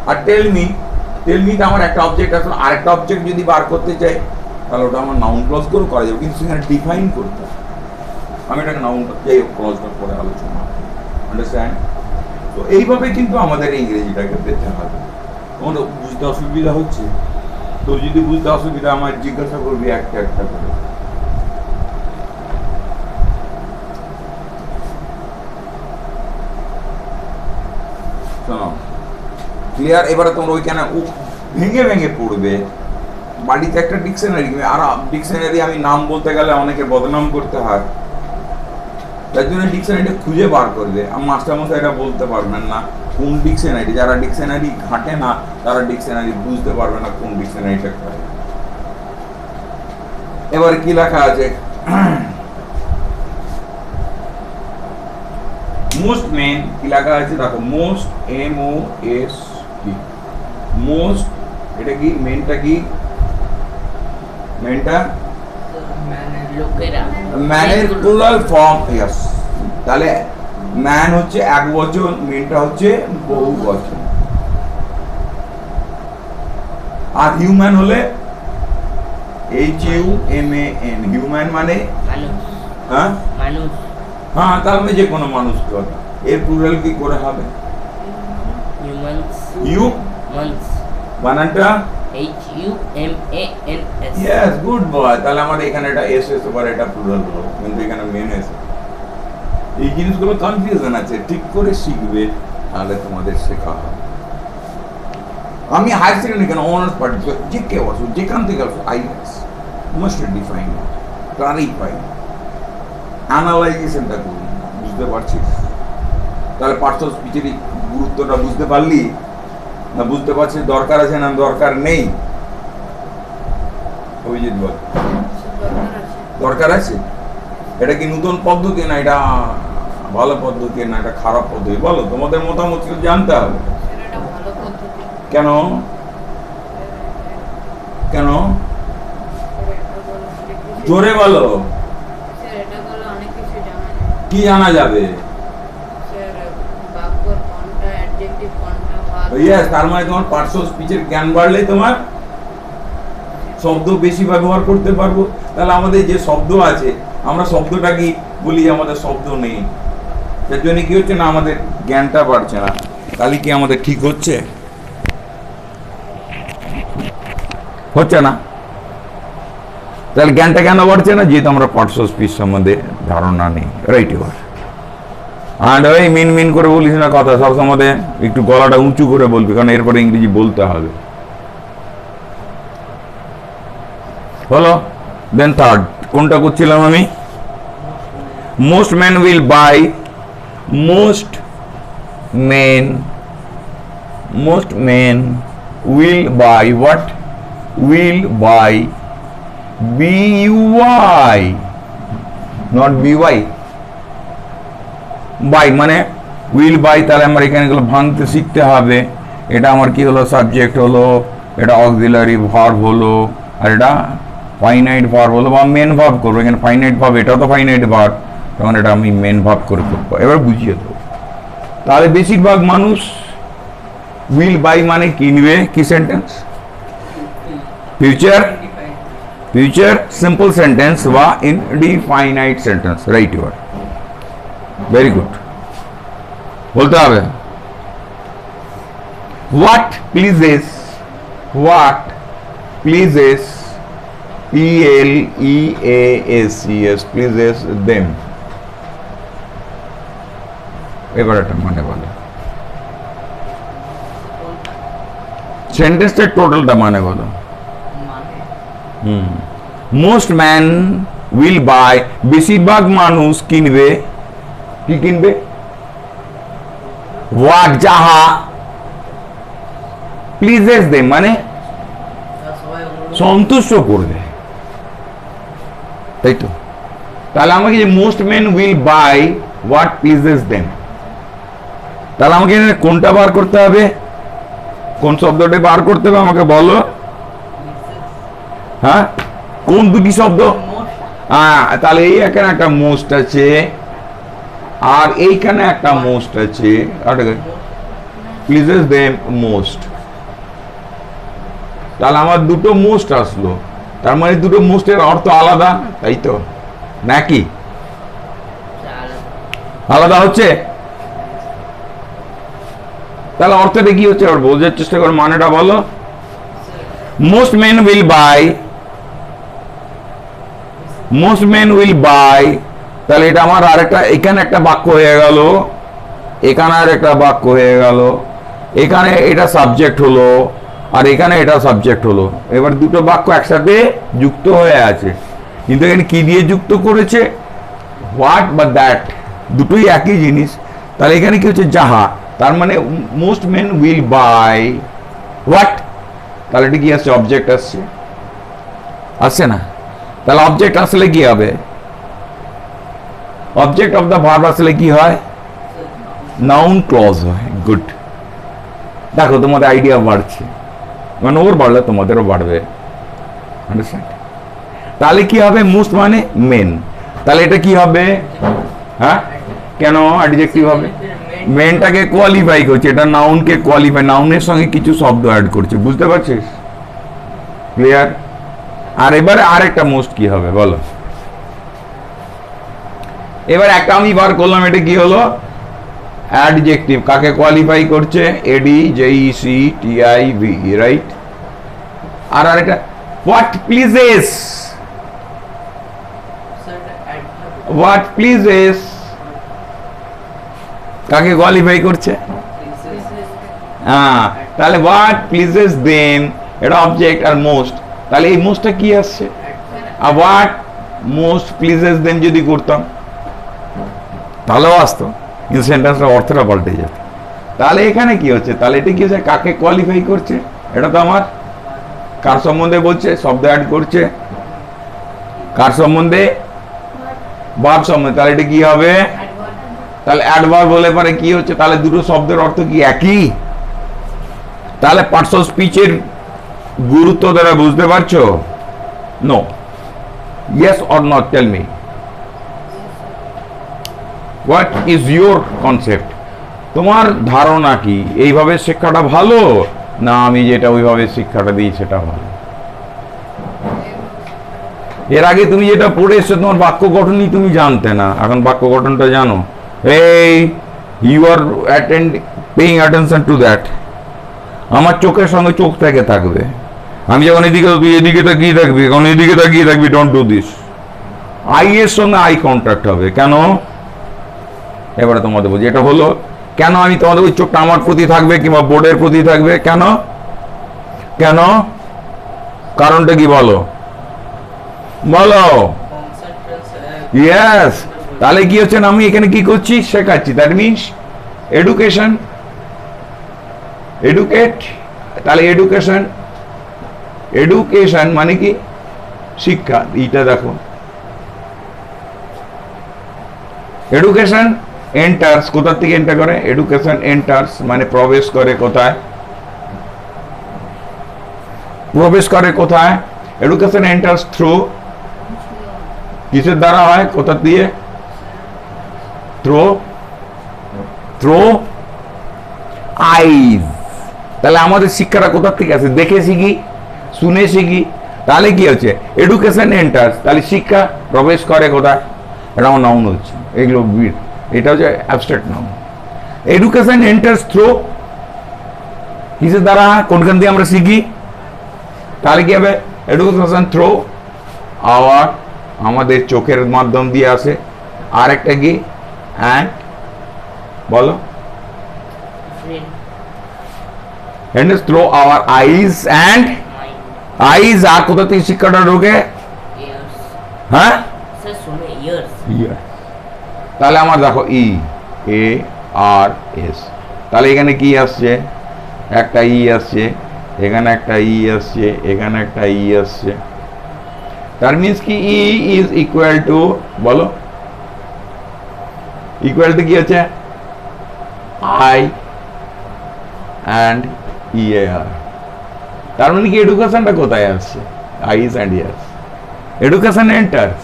আর tell me তে আমার একটা অবজেক্ট আসলে আরেকটা অবজেক্ট যদি বার করতে চাই তাহলে ওটা আমার নাউন ক্লজ করে করা যাবে, কিন্তু সেখানে ডিফাইন করতে হবে। আমি এটাকে নাউন যাই হোক ক্লজটা করে আলোচনা, আন্ডারস্ট্যান্ড? তো এইভাবে কিন্তু আমাদের ইংরেজিটাকে পেতে হবে। তোমার বুঝতে অসুবিধা হচ্ছে? তো যদি বুঝতে অসুবিধা আমার জিজ্ঞাসা করবি একটা একটা করে। শোনো, ক্লিয়ার? এবারে তোমরা ওইখানে ভেঙে ভেঙে পড়বে। বাড়িতে একটা ডিকশনারি, আর ডিকশনারি আমি নাম বলতে গেলে অনেকে বদনাম করতে হয়, তার জন্য ডিকশনারিটা খুঁজে বার করবে। মাস্টারমশাই এটা বলতে পারবেন না কোন ডিকশনারি, যারা ডিকশনারি ঘাটে না তারা ডিকশনারি বুঝতে পারবে না কোন ডিকশনারিটা করে। এবার কি লেখা আছে? মোস্ট মেন কি লেখা আছে দেখো, মোস্ট MOST, মোস্ট এটা কি? মেনটা কি? মেনটা ম্যানের প্লুরাল ফর্ম। यस, তাহলে ম্যান হচ্ছে এক বচন, মেনটা হচ্ছে বহু বচন। আর হিউম্যান হলে HUMAN, হিউম্যান মানে হ্যাঁ মানুষ। হ্যাঁ, তার মানে যে কোনো মানুষ কথা। এর প্লুরাল কি করে হবে? হিউম্যানস, বানানটা HUMANS। Yes, good boy. তাহলে আমার এখানে এটা এস এসে পারে, এটা প্লুরাল হলো, কিন্তু এখানে মেন এসে। এই জিনিসগুলো কনফিউশন আছে, ঠিক করে শিখবে তাহলে তোমাদের শেখা হবে। আমি হায়ার সেকেন্ডারি কেন অনার্স পার্টি যে কেউ আসো, যেখান থেকে আসো, আইএস মাস্ট ডিফাইন, ক্লারিফাই, অ্যানালাইজেশনটা করুন। বুঝতে পারছিস? তাহলে পার্টস অফ স্পিচের গুরুত্বটা বুঝতে পারলি না? বুঝতে পারছিস দরকার আছে না দরকার নেই? অভিজিৎ বল। দরকার আছে। এটা কি নতুন পদ্ধতি না এটা ভালো পদ্ধতি না এটা খারাপ পদ্ধতি? বলো, তোমাদের মতামত জানতে হবে। কেন? কেন? জোরে বলো। কি জানা যাবে? তার মানে তোমার পার্টস অফ স্পিচের জ্ঞান বাড়লে তোমার শব্দ বেশি ব্যবহার করতে পারবো। তাহলে আমাদের যে শব্দ আছে, আমরা শব্দটা কি বলি আমাদের শব্দ নেই, তার জন্য কি হচ্ছে না আমাদের জ্ঞানটা বাড়ছে না। তাহলে কি আমাদের ঠিক হচ্ছে? হচ্ছে না। তাহলে জ্ঞানটা কেন বাড়ছে না? যেহেতু আমরা পার্টস অফ স্পিচ সম্বন্ধে ধারণা নেই। Right your. আর ওই মিন করে বলিস না কথা, সব সময় একটু গলাটা উঁচু করে বলবি, কারণ এরপরে ইংরেজি বলতে হবে। হলো? দেন থার্ড কোনটা করছিলাম আমি? Most man will buy, most men will buy what? Will buy BUY, not BY। Buy মানে উইল বাই, তাহলে আমার এখানে গুলো ভাঙতে শিখতে হবে। এটা আমার কি হলো? সাবজেক্ট হলো, এটা অক্সিলারি ভার্ব হলো, আর এটা ফাইনাইট ভার্ব হলো বা মেন ভার্ব করবো। এখানে ফাইনাইট ভার্ব, এটাও তো ফাইনাইট ভার্ব, তখন এটা আমি মেন ভার্ব করে করবো। এবার বুঝিয়ে দেবো। তাহলে বেশিরভাগ মানুষ উইল বাই মানে কিনবে, কি সেন্টেন্স? ফিউচার সিম্পল সেন্টেন্স বা indefinite sentence. Right your, very good. বলতে হবে what pledges, PLEASES, pledges them. এবার একটা মানে বলে, সেন্টেন্সের টোটালটা মানে বলো। মোস্ট ম্যান উইল বাই, বেশিরভাগ মানুষ কিনবে, কি কিনবে? হোয়াট, যাহা, প্লিজেস দেম মানে সন্তুষ্ট করবে, তাই তো? তাহলে আমাকে যে most man will buy what pledges them, তাহলে আমাকে কোনটা বার করতে হবে? কোন শব্দটা বার করতে হবে আমাকে বলো। হ্যাঁ, কোন দুটি শব্দ? তাহলে এই এখানে একটা মোস্ট আছে আর এইখানে একটা মোস্ট আছে, প্লিজেস দেম মোস্ট। তাহলে আমার দুটো মোস্ট আসলো, তার মানে দুটো মোস্টের অর্থ আলাদা, তাই তো নাকি আলাদা হচ্ছে? তাহলে অর্থটা কি হচ্ছে আবার বোঝার চেষ্টা করো, মানেটা বলো। Most men will buy, most men will buy, তাহলে এটা আমার আরেকটা, এখানে একটা বাক্য হয়ে গেল, এখানে আর একটা বাক্য হয়ে গেল, এখানে এটা সাবজেক্ট হলো আর এখানে এটা সাবজেক্ট হলো। এবার দুটো বাক্য একসাথে যুক্ত হয়ে আছে, কিন্তু এখানে কি দিয়ে যুক্ত করেছে? হোয়াট বা দ্যাট, দুটোই একই জিনিস। তাহলে এখানে কি হচ্ছে? যাহা, তার মানে most men will buy what, তাহলে এটা কি আসছে? অবজেক্ট আসছে, আসছে না? তাহলে অবজেক্ট আসলে কি হবে? অবজেক্ট অফ দ্য ভার্ব আসলে কি হয়? নাউন ক্লজ হয়। গুড, দেখো তোমাদের আইডিয়া বাড়ছে, মানে ওর বাড়লে তোমাদেরও বাড়বে। আন্ডারস্ট্যান্ড? তাহলে কি হবে? মোস্ট মানে মেন, তাহলে এটা কি হবে? হ্যাঁ, কেন অ্যাডজেক্টিভ হবে? মেনটাকে কোয়ালিফাই করছে, এটা নাউনকে কোয়ালিফাই, নাউনের সঙ্গে কিছু শব্দ অ্যাড করছে, বুঝতে পারছিস? ক্লিয়ার? আর এবারে আরেকটা মোস্ট কি হবে বলো? এবার একটা আমি বার করলাম, এটা কি হলো? অ্যাডজেক্টিভ, কাকে কোয়ালিফাই করছে? এডি জেইসি টিআইভি, রাইট? আর আরেকটা হোয়াট প্লিজেস, হোয়াট প্লিজেস কাকে কোয়ালিফাই করছে? হ্যাঁ, তাহলে হোয়াট প্লিজেস দেম, এটা অবজেক্ট আর মোস্ট, তাহলে এই মোস্টটা কি আসছে? আর হোয়াট মোস্ট প্লিজেস দেম যদি করতাম তাহলেও আসতো, কিন্তু সেন্টেন্সটা অর্থটা পাল্টে যেত। তাহলে এখানে কি হচ্ছে? তাহলে এটা কি হচ্ছে? কাকে কোয়ালিফাই করছে? এটা তো আমার কার সম্বন্ধে বলছে? শব্দ অ্যাড করছে কার সম্বন্ধে? ভার্ব সম্বন্ধে। তাহলে এটা কি হবে? তাহলে অ্যাডভার্ব হলে পরে কি হচ্ছে? তাহলে দুটো শব্দের অর্থ কি একই? তাহলে পার্টস অফ স্পিচের গুরুত্ব দ্বারা বুঝতে পারছো? No, yes or not, tell me what is your concept, তোমার ধারণা কি? এইভাবে শিক্ষাটা ভালো না আমি যেটা ওইভাবে শিক্ষাটা দিই সেটা ভালো? এর আগে তুমি যেটা পড়ে এসছো তোমার বাক্য গঠনই তুমি জানতে না, এখন বাক্য গঠনটা জানো। এই you are paying attention to that, আমার চোখের সঙ্গে চোখ থেকে থাকবে, আমি যখন এদিকে তুই এদিকে তাকিয়ে থাকবি, যখন এদিকে তাকিয়ে থাকবি, ডোন্ট ডু দিস। আই এর সঙ্গে আই কন্ট্যাক্ট হবে, কেন? এবারে তোমাদের বলছি এটা হলো কেন, আমি তোমাদের ওই চোখটা আমার প্রতি থাকবে কিংবা বোর্ডের প্রতি থাকবে, কেন? কেন? কারণটা কি বলো? বলো। ইয়েস, তাহলে কি হচ্ছে না, আমি এখানে কি করছি? শেখাচ্ছি, দ্যাট মিনস এডুকেশন, এডুকেট। তাহলে এডুকেশন, এডুকেশন মানে কি? শিক্ষা। এইটা দেখো, এডুকেশন এন্টার্স, কোথা থেকে এন্টার করে? এডুকেশন এন্টার্স মানে প্রবেশ করে কোথায়? প্রবেশ করে কোথায়? এডুকেশন এন্টার্স থ্রু, কিসের দ্বারা হয়? কোথা দিয়ে? থ্রু, থ্রু আইজ। তাহলে আমাদের শিক্ষাটা কোথা থেকে আসে? দেখে শিখি, শুনে শিখি। তাহলে কি হচ্ছে? এডুকেশন এন্টার্স, তাহলে শিক্ষা প্রবেশ করে কোথায়? এটা আমার নাউন হচ্ছে, এগুলো এটা হচ্ছে abstract noun. Education enters through, কিসের দ্বারা? কোনখান দিয়ে আমরা শিখি? তাহলে কি হবে? এডুকেশন থ্রু আওয়ার, আমাদের চোখের মাধ্যম দিয়ে আসে। আর একটা কি? অ্যান্ড, বলো। and through our eyes and eyes, আর কোথা থেকে শিক্ষাটা ঢোকে? হ্যাঁ, ইয়ার। তাহলে আমার দেখো ই এ আর এস, তাহলে এখানে কি আসছে? একটা ই আসছে, এখানে একটা ই আসছে, এখানে একটা ই আসছে। তার মিনস কি? ই ইজ ইকুয়াল টু, বলো, ইকুয়াল টু কি হচ্ছে? আই অ্যান্ড ইয়ার। তার মানে কি এডুকেশনটা কোথায় আসছে? আইস অ্যান্ড ইয়ার্স, এডুকেশন এন্টার্স।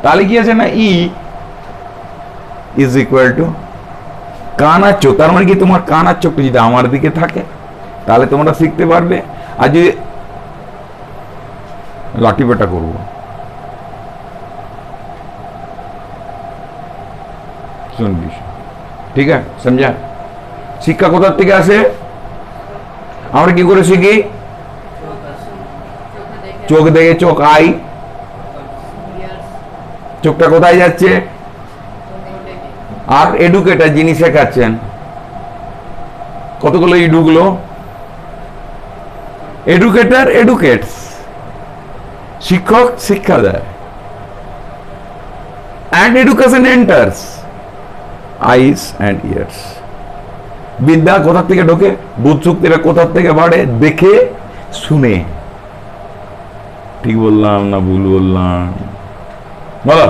তাহলে কি আছে না? ই ইজ ইকুয়াল টু কানার চোখ, তার মানে কি তোমার কানার চোখটা যদি আমার দিকে থাকে তাহলে তোমরা শিখতে পারবে। আর যদি লাঠি পেটা করবো, শুনবি, ঠিক আছে? সমঝা? শিক্ষা কোথার থেকে আসে? আমরা কি করে শিখি? চোখ দেখে, চোখ আই, চোখটা কোথায় যাচ্ছে? আর এডুকেটার যিনি শেখাচ্ছেন, কতগুলো ইডুগুলো? এডুকেটার এডুকেটস, শিক্ষক শিক্ষা দেয়, and education enters eyes and ears. বিদ্যা কোথা থেকে ঢোকে? বুধ শক্তিটা কোথা থেকে বাড়ে? দেখে শুনে। ঠিক বললাম না ভুল বললাম? বলো,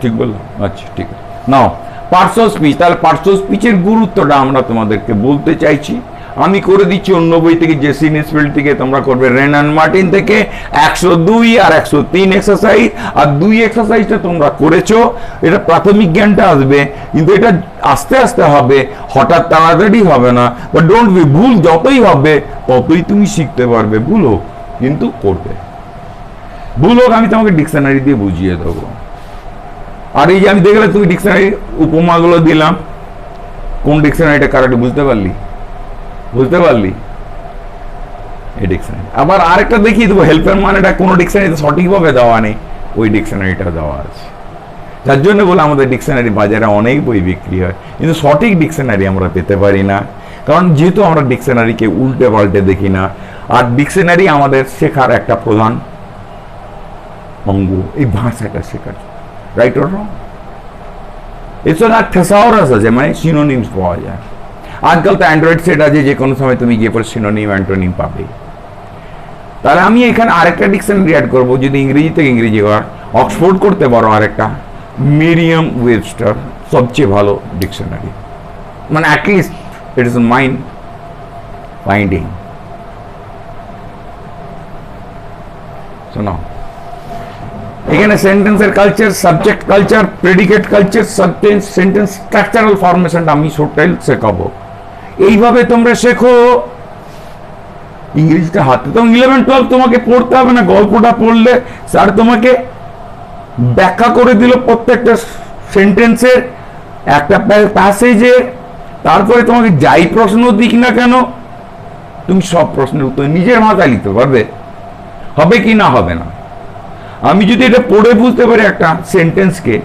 ঠিক বললাম? আচ্ছা, ঠিক আছে। নাও পার্টস অফ স্পিচ। তাহলে পার্টস অফ স্পিচের গুরুত্বটা আমরা তোমাদেরকে বলতে চাইছি। আমি করে দিচ্ছি অন্য বই থেকে, জেসি নিসফিল্ড থেকে, তোমরা করবে রেন অ্যান্ড মার্টিন থেকে 102 আর 103 এক্সারসাইজ। আর 2 এক্সারসাইজটা তোমরা করেছো, এটা প্রাথমিক জ্ঞানটা আসবে, কিন্তু এটা আস্তে আস্তে হবে, হঠাৎ তাড়াতাড়ি হবে না। বাট ডোন্ট বি, ভুল যতই হবে ততই তুমি শিখতে পারবে। ভুল হোক কিন্তু করবে, ভুল হোক আমি তোমাকে ডিকশনারি দিয়ে বুঝিয়ে দেবো। আর এই যে আমি দেখলাম তুমি ডিকশনারি উপমাগুলো দিলাম, কোন ডিকশনারিটা কারেক্ট বুঝতে পারলি? বুঝতে পারলি? এই ডিকশনারি। আবার আরেকটা দেখিয়ে দেবো, হেল্পের মানেটা কোনো ডিকশনারিতে সঠিকভাবে দেওয়া নেই, ওই ডিকশনারিটা দেওয়া আছে। যার জন্য বলে আমাদের ডিকশনারি বাজারে অনেক বই বিক্রি হয়, কিন্তু সঠিক ডিকশনারি আমরা পেতে পারি না, কারণ যেহেতু আমরা ডিকশনারিকে উল্টে পাল্টে দেখি না। আর ডিকশনারি আমাদের শেখার একটা প্রধান অঙ্গ, এই ভাষাটা শেখার। Right or wrong? এছাড়া থেসাউরাস আছে, মানে সিনোনিমস পাওয়া যায়। আজকাল তো অ্যান্ড্রয়েড সেট আছে, যে কোনো সময় তুমি গিয়ে পরে সিনোনিম অ্যান্টোনিম পাবে। তাহলে আমি এখানে আরেকটা ডিকশনারি অ্যাড করবো, যদি ইংরেজি থেকে ইংরেজি হয় অক্সফোর্ড করতে পারো, আরেকটা মেরিয়াম ওয়েবস্টার সবচেয়ে ভালো ডিকশনারি, মানে at least it is mind finding. শোনো, এখানে সেন্টেন্সের culture, subject culture, predicate culture, sentence structural ফরমেশনটা আমি টোটাল শেখাবো। এইভাবে তোমরা শেখো। ইংরেজিটা হাতে তো 11-12 তোমাকে পড়তে হবে না, গল্পটা পড়লে স্যার তোমাকে ব্যাখ্যা করে দিল প্রত্যেকটা সেন্টেন্সের, একটা প্যাসেজে। তারপরে তোমাকে যাই প্রশ্ন দিক না কেন, তুমি সব প্রশ্নের উত্তর নিজের মাথায় লিখতে পারবে। হবে কি না হবে না? আমি যদি এটা পড়ে বুঝতে পারি একটা সেন্টেন্সকে,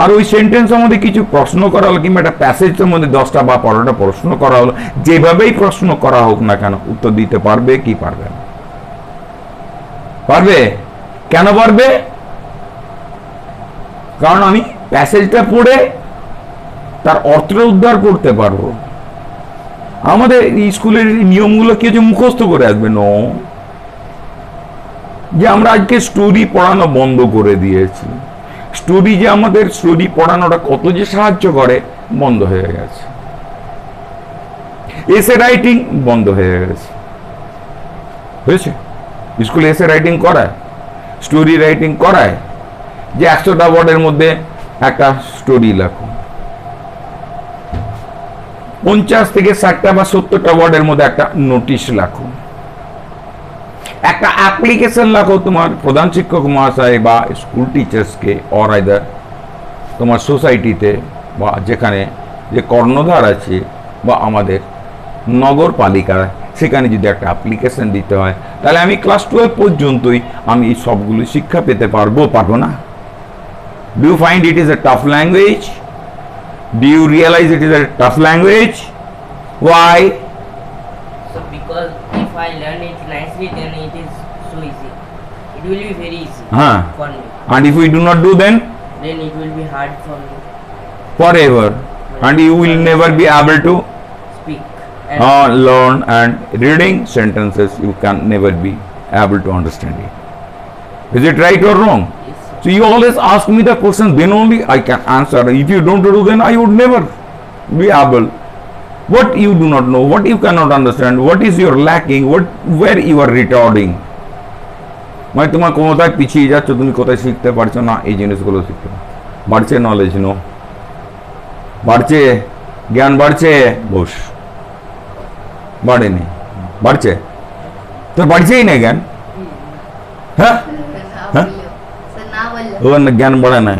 আর ওই সেন্টেন্স আমাদের কিছু প্রশ্ন করা হলো, কিংবা একটা প্যাসেজের মধ্যে 10টা বা 12টা প্রশ্ন করা হলো, যেভাবেই প্রশ্ন করা হোক না কেন উত্তর দিতে পারবে কি পারবে না? পারবে। কেন পারবে? কারণ আমি প্যাসেজটা পড়ে তার অর্থটা উদ্ধার করতে পারবো। আমাদের স্কুলের নিয়মগুলো কি হচ্ছে, মুখস্থ করে আসবে ন, যে আমরা আজকে স্টোরি পড়ানো বন্ধ করে দিয়েছি। স্টোরি যে আমাদের স্টোরি পড়ানোটা কত যে সাহায্য করে, বন্ধ হয়ে গেছে। এসে রাইটিং বন্ধ হয়ে গেছে, হয়েছে? স্কুলে এসে রাইটিং করায়, স্টোরি রাইটিং করায়, যে 100টা ওয়ার্ডের মধ্যে একটা স্টোরি লেখো, 50 থেকে 60টা বা 70টা ওয়ার্ডের মধ্যে একটা নোটিশ লেখো, একটা অ্যাপ্লিকেশন লেখো তোমার প্রধান শিক্ষক মহাশয় বা স্কুল টিচার্সকে, অর আইদার তোমার সোসাইটিতে বা যেখানে যে কর্ণধার আছে বা আমাদের নগরপালিকা, সেখানে যদি একটা অ্যাপ্লিকেশন দিতে হয়, তাহলে আমি ক্লাস 12 পর্যন্তই আমি এই সবগুলো শিক্ষা পেতে পারবো না? Do you find it is a tough language? Do you realise it is a tough language? Why? So because if I learn it nicely, then it is so easy. It will be very easy for me. And if we do not do, then it will be hard for me. Forever. And you will never be able to Speak. learn, and reading sentences you can never be able to understand it. Is it right or wrong? Yes, sir. So you always ask me the question, then only I can answer. If you don't do, then I would never be able. What you do not know, what you cannot understand, what is your lacking, where you are retarding. মানে তোমার কোথায় পিছিয়ে যাচ্ছ, তুমি কোথায় শিখতে পারছো না, এই জিনিসগুলো শিখতে বাড়ছে, নলেজ নো বাড়ছে, জ্ঞান বাড়ছে, বস বাড়েনি, বাড়ছে? তোর বাড়ছেই না জ্ঞান? হ্যাঁ, হ্যাঁ? ও না, জ্ঞান বাড়ে নাই।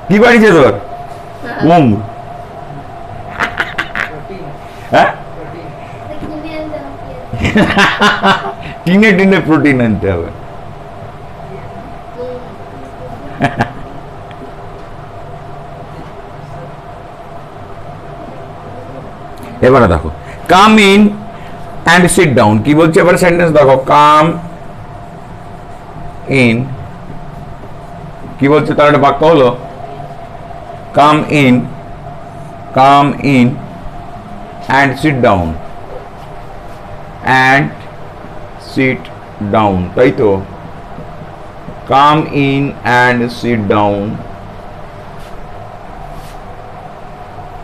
কি বাড়ছে তোর? ঘুম। হ্যাঁ, টিনে টিনে প্রোটিন আনতে হবে। এবারে দেখো, come in and sit down. কি বলছে এবার সেন্টেন্স দেখো, কাম ইন, কি বলছে তার একটা বাক্য হলো come in and sit down, and sit down, তাই তো? Come in and sit down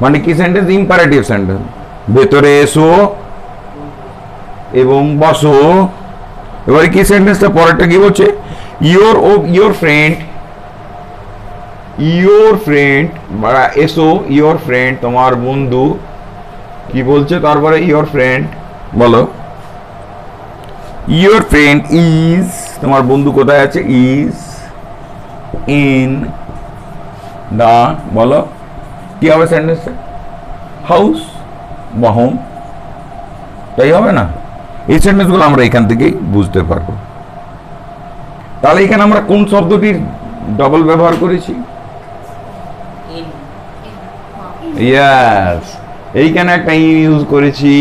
মানে কি সেন্টেন্স? Imperative sentence. ভেতরে এসো এবং বসো। এবারে কি সেন্টেন্সটা পরেরটা কি বলছে? ইয়োর ফ্রেন্ড বা এসো, ইয়োর ফ্রেন্ড তোমার বন্ধু। কি বলছে তারপরে? ইয়োর ফ্রেন্ড, বলো। ইয়োর ফ্রেন্ড ইজ, তোমার বন্ধু কোথায় আছে? ইজ ইন দা, বলো কি হবে সেন্টেন্সটা? হাউস বা হোম, তাই হবে না? এই সেন্টেন্সগুলো আমরা এখান থেকেই বুঝতে পারবো। তাহলে এখানে আমরা কোন শব্দটির ডবল ব্যবহার করেছি? ইয়েস, এইখানে একটা ইন ইউজ করেছি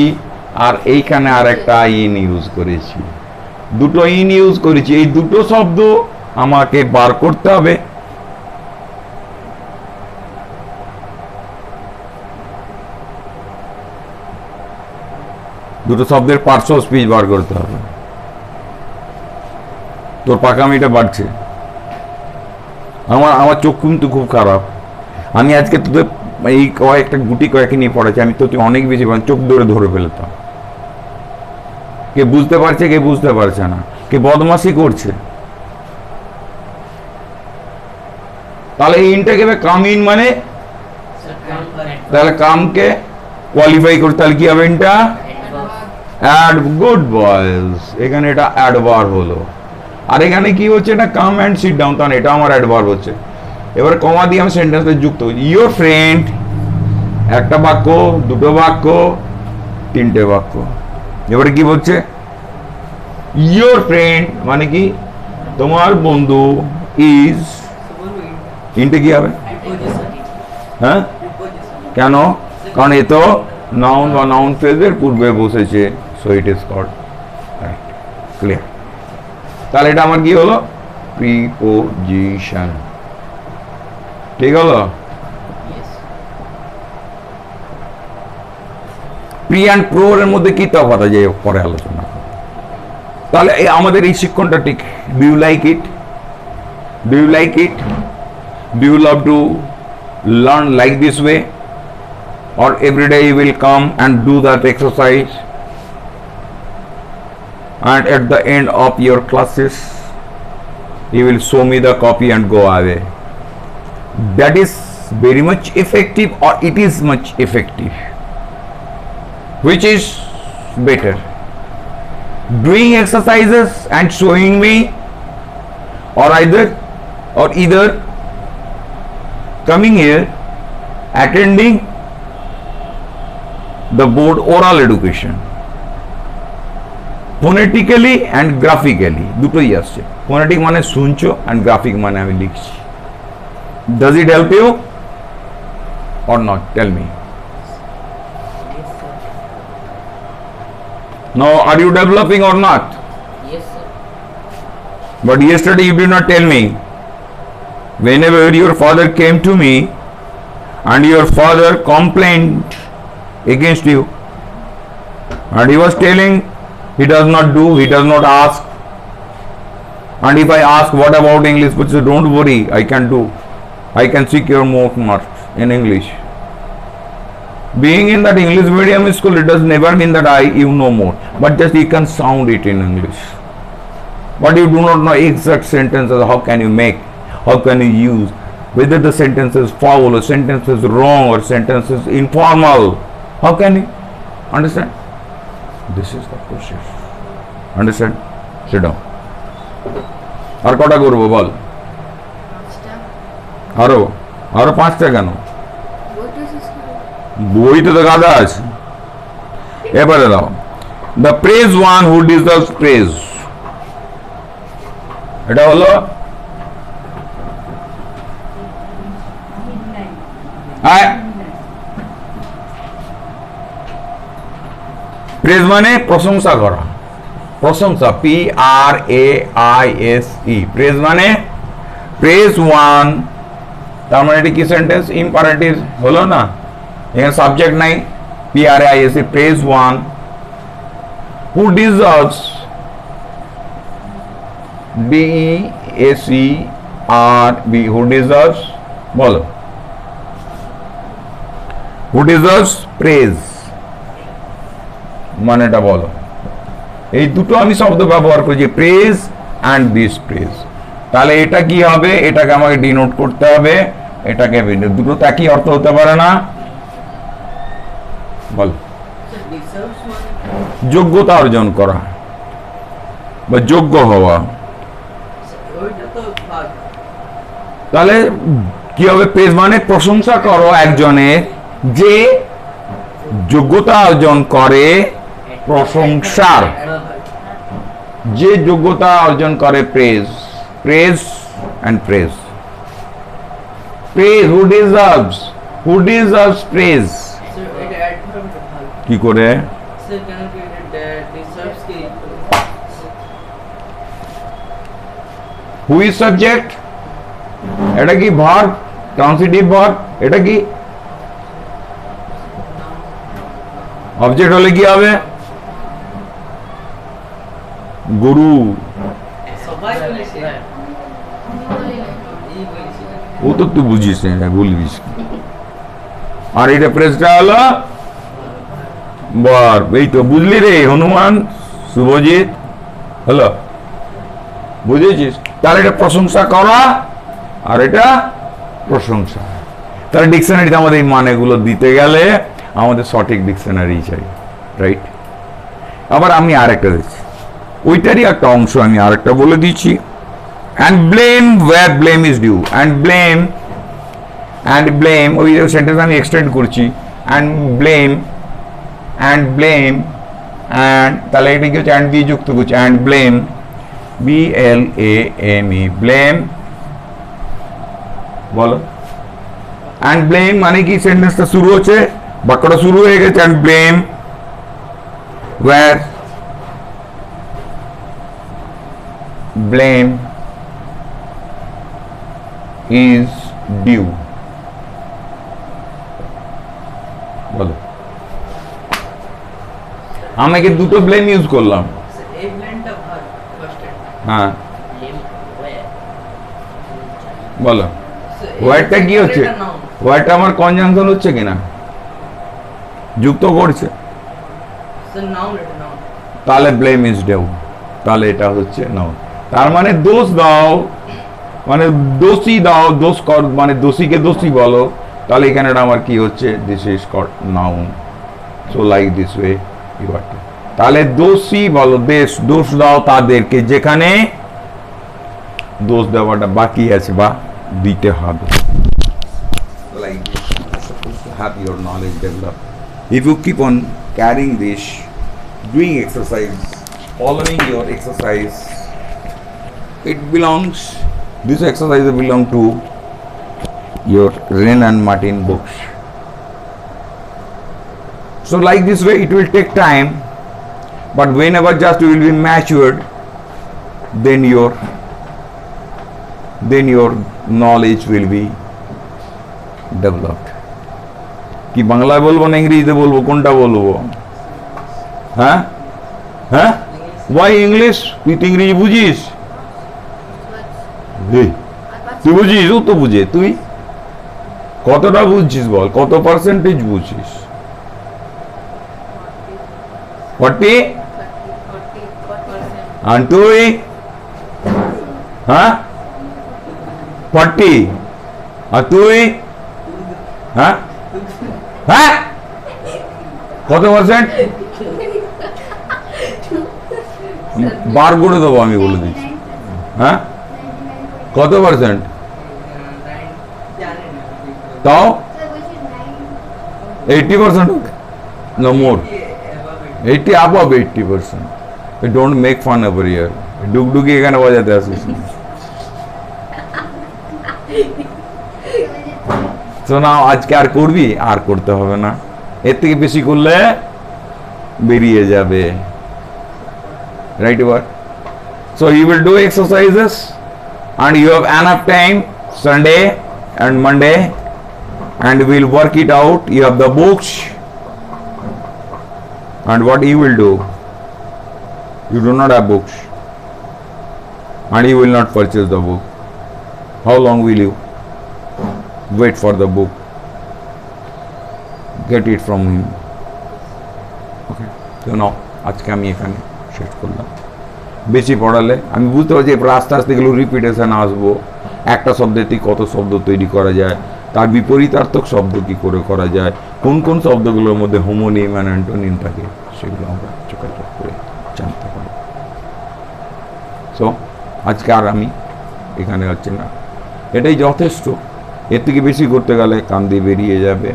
আর এইখানে আর একটা ইন ইউজ করেছি, দুটো ইন ইউজ করেছি। এই দুটো শব্দ আমাকে বার করতে হবে। দুটো শব্দের পার্টস অফ স্পিচ বার করতে হবে। তোর পাকামিটা বাড়ছে। আমার চোখ কিন্তু খুব খারাপ। আমি আজকে তোদের এই কয়েকটা গুটি কয়েক নিয়ে পড়েছি, আমি তো অনেক বেশি চোখ ধরে ফেলতাম। কে বুঝতে পারছে, কে বুঝতে পারছে না, কে বদমাশি করছে। তাহলে ইনটাকে কাম ইন মানে, তাহলে কামকে কোয়ালিফাই করতে, তাহলে কি হবে? ইনটা অ্যাড, গুড বয়েজ। এখানে এটা অ্যাডভার্ব হলো, আর এখানে কি হচ্ছে? এটা কাম অ্যান্ড সিট ডাউন, তাহলে এটা আমার অ্যাডভার্ব হচ্ছে। এবার কমা দিয়ে আমি সেন্টেন্সে যুক্ত হই। ইয়োর ফ্রেন্ড, একটা বাক্য, দুটো বাক্য, তিনটে বাক্য। এবারে কি বলছে? ইয়োর ফ্রেন্ড মানে কি? তোমার বন্ধু। ইজ, ইনটা কি হবে? হ্যাঁ, কেন? কারণ এ তো নাউন বা নাউন ফ্রেজের পূর্বে বসেছে, so it is called. Clear? তাহলে এটা আমার কি হলো? প্রিপোজিশন। ঠিক হলো? প্রি অ্যান্ড প্রো এর মধ্যে কি তফাৎ আছে পরে আলোচনা। তাহলে আমাদের এই শিক্ষণটা ঠিক। Do you like it? Do you like it? Do you love to learn like this way? Or every day you will come and do that exercise, and at the end of your classes you will show me the copy and go away. That is very much effective, or it is much effective? Which is better? Doing exercises and showing me, or either coming here, attending the board oral education, phonetically and graphically, দুটোই আসছে। phonetic মানে শুনছো, and graphic মানে আমি লিখছি। Does it help you or not? Tell me. Now, are you developing or not? Yes, sir. But yesterday you did not tell me. Whenever your father came to me and your father complained against you, and he was telling he does not do, he does not ask, and if I ask what about English, but say don't worry, I can do, I can secure more marks in English. Being in that English medium school, it does never mean that you know more, but just you can sound it in English, but you do not know exact sentences. How can you make, how can you use, whether the sentence is foul or sentence is wrong or sentence is informal? How can you? Understand? This is the process. Understand? Sit down. আর কটা করবো বল? আরো আরো 5টা কেন? বইতে তো গাদা আছে। এবারে দাও, the praise one who deserves praise. এটা হলো প্রেজ মানে প্রশংসা করা, প্রশংসা, PRAISE, প্রেজ মানে প্রেজ ওয়ান, তার মানে এটা কি সেন্টেন্স? ইম্পারেটিভ হলো না, এখানে সাবজেক্ট নাই, PRAISE, praise one who deserves, DESERB, who deserves, বলো, who deserves praise মানেটা বলো। এই দুটো আমি শব্দ ব্যবহার করেছি, প্রেজ অ্যান্ড দিস প্রেজ। তাহলে এটা কি হবে? এটাকে আমাকে ডিনোট করতে হবে, এটাকে দুটো তো একই অর্থ হতে পারে না, বল। যোগ্যতা অর্জন করা বা যোগ্য হওয়া, তাহলে কি হবে? প্রেজ মানে প্রশংসা করো একজনের যে যোগ্যতা অর্জন করে প্রশংসার, যে যোগ্যতা অর্জন করে, praise, praise and praise, praise, who deserves praise. কি করে? হু ইজ সাবজেক্ট, এটা কি ভার্ব, ট্রান্সিটিভ ভার্ব, এটা কি অবজেক্ট হলে কি হবে? গুরু, ও তো তুই বুঝিস না, বলবিস। আর এটা প্রেসটা হলো বর, এই তো বুঝলি রে হনুমান, শুভজিৎ, হলো, বুঝেছিস? তাহলে এটা প্রশংসা করা আর এটা প্রশংসা। তাহলে ডিকশনারিতে আমাদের এই মানেগুলো দিতে গেলে আমাদের সঠিক ডিকশনারি চাই, রাইট? আবার আমি আরেকটা দিচ্ছি, ওইটারই একটা অংশ আমি আরেকটা বলে দিচ্ছি। And blame where blame is due, and blame ওই সেন্টেন্স আমি এক্সটেন্ড করছি, অ্যান্ড ব্লেম, অ্যান্ড তাহলে এটা কি হচ্ছে? অ্যান্ড দিয়ে যুক্ত করছি, অ্যান্ড ব্লেম, BLAME, ব্লেম, বলো। অ্যান্ড ব্লেম মানে কি? সেন্টেন্সটা শুরু হচ্ছে, বাক্যটা শুরু হয়ে গেছে, and blame where blame is due, বলো। আমি কি দুটো ব্লেম ইউজ করলাম? হ্যাঁ, বলো। ওয়ার্ডটা কি হচ্ছে? ওয়ার্ডটা আমার কনজাংশন হচ্ছে কিনা, যুক্ত করছে, তাহলে ব্লেম ইজ ডিউ, তাহলে এটা হচ্ছে নাউন। তার মানে দোষ দাও, মানে দোষী দাও, দোষ কর, মানে দোষীকে দোষী বলো, তাহলে এখানে আমার কি হচ্ছে? This is called noun. So like this way you are, তাহলে দোষী বলো, দোষ দাও তাদেরকে যেখানে দোষ দেওয়াটা বাকি আছে বা দিতে হবে। Like supposed to have your knowledge developed. If you keep on carrying this, doing exercise, following your exercise, this exercise belong to your Wren and Martin books. So like this way it will take time, but whenever just you will be matured, then your knowledge will be developed. কি বাংলায় বলবো না ইংরেজিতে বলবো, কোনটা বলবো? হ্যাঁ হ্যাঁ, ওয়াই ইংলিশ? তুই তো ইংরেজি বুঝিস, তুই বুঝিস, ও তো বুঝে, তুই কতটা বুঝছিস বল, কত পার্সেন্টেজ বুঝছিস? 40? আর তুই? হ্যাঁ 40, আর তুই? হ্যাঁ হ্যাঁ কত পার্সেন্ট বার করে দেবো, আমি বলে দিচ্ছি। হ্যাঁ, কত পার্সেন্ট তাও? 80%? No more. 80 above 80%. Don't make fun over here. ডুগডুগি এখানে বাজাতে আসিস। So now আজকে আর করবি? আর করতে হবে না, এর থেকে বেশি করলে বেরিয়ে যাবে। Right over. So you will do exercises and you have enough time Sunday and Monday and we'll work it out. You have the books and what you will do? You do not have books and you will not purchase the book. How long will you wait for the book? Get it from him. Okay, so now আজকে আমি এখানে শেষ করলাম। বেশি পড়ালে আমি বুঝতে পারছি আস্তে আস্তে এগুলো রিপিটেশন আসবো, একটা শব্দের থেকে কত শব্দ তৈরি করা যায়, তার বিপরীতার্থক শব্দ কি করে করা যায়, কোন কোন শব্দগুলোর মধ্যে হোমোনিম অ্যান্ড অ্যান্টোনিম থাকে, সেগুলো আমরা চোখাচোখ করে জানতে পারি। সো আজকে আর আমি এখানে হচ্ছে না, এটাই যথেষ্ট। এর থেকে বেশি করতে গেলে কান দিয়ে বেরিয়ে যাবে।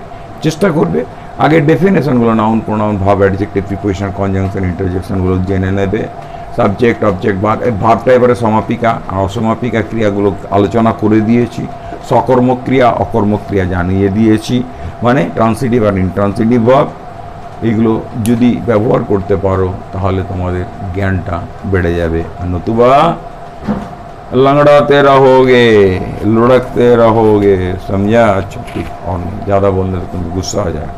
চেষ্টা করবে আগে ডেফিনেশনগুলো, noun pronoun verb adjective preposition conjunction ইন্টারজেকশনগুলো জেনে নেবে। সাবজেক্ট অবজেক্ট ভার্বটা এবারে সমাপিকা আর অসমাপিকা ক্রিয়াগুলো আলোচনা করে দিয়েছি। সকর্মক ক্রিয়া অকর্মক ক্রিয়া জানিয়ে দিয়েছি, মানে ট্রান্সিটিভ আর ইনট্রান্সিটিভ ভার্ব, এগুলো যদি ব্যবহার করতে পারো তাহলে তোমাদের জ্ঞানটা বেড়ে যাবে। আর নতুবা लंगड़ाते रहोगे, लुढ़कते रहोगे, समझा? अच्छा ठीक, और ज़्यादा बोलने से तुमको गुस्सा आ जाए।